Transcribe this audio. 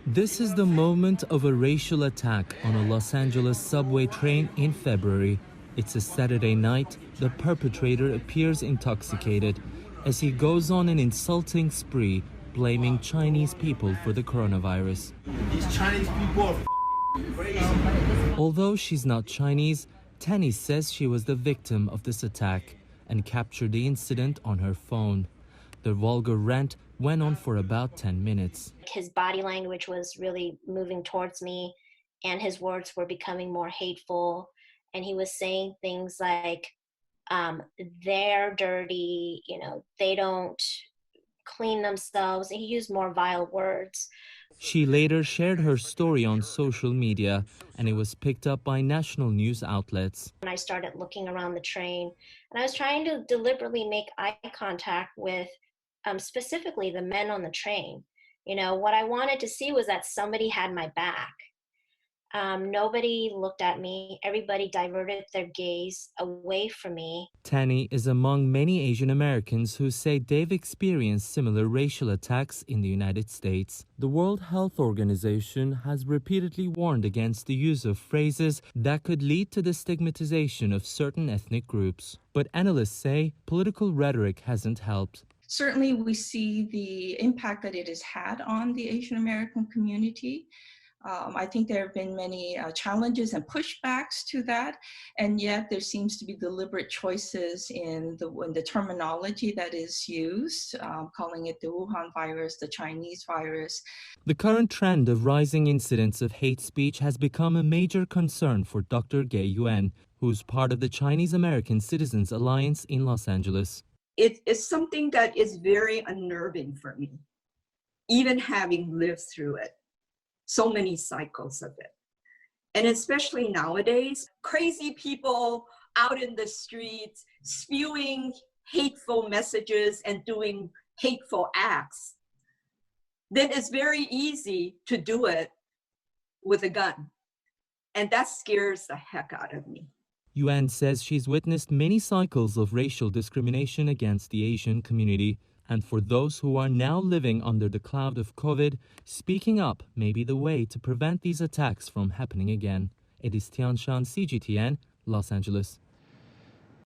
This is the moment of a racial attack on a Los Angeles subway train in February. It's a Saturday night. The perpetrator appears intoxicated as he goes on an insulting spree, blaming Chinese people for the coronavirus. These Chinese people are crazy. Although she's not Chinese, Tanny says she was the victim of this attack and captured the incident on her phone. The vulgar rant went on for about 10 minutes. His body language was really moving towards me, and his words were becoming more hateful. And he was saying things like, they're dirty, they don't clean themselves. He used more vile words. She later shared her story on social media, and it was picked up by national news outlets. And I started looking around the train, and I was trying to deliberately make eye contact with specifically the men on the train. What I wanted to see was that somebody had my back. Nobody looked at me. Everybody diverted their gaze away from me. Tanny is among many Asian Americans who say they've experienced similar racial attacks in the United States. The World Health Organization has repeatedly warned against the use of phrases that could lead to the stigmatization of certain ethnic groups. But analysts say political rhetoric hasn't helped. Certainly, we see the impact that it has had on the Asian American community. I think there have been many challenges and pushbacks to that, and yet there seems to be deliberate choices in the terminology that is used, calling it the Wuhan virus, the Chinese virus. The current trend of rising incidents of hate speech has become a major concern for Dr. Gay Yuan, who's part of the Chinese American Citizens Alliance in Los Angeles. It is something that is very unnerving for me, even having lived through it. So many cycles of it. And especially nowadays, crazy people out in the streets spewing hateful messages and doing hateful acts. Then it's very easy to do it with a gun. And that scares the heck out of me. Yuan says she's witnessed many cycles of racial discrimination against the Asian community. And for those who are now living under the cloud of COVID, speaking up may be the way to prevent these attacks from happening again. It is Tianshan, CGTN, Los Angeles.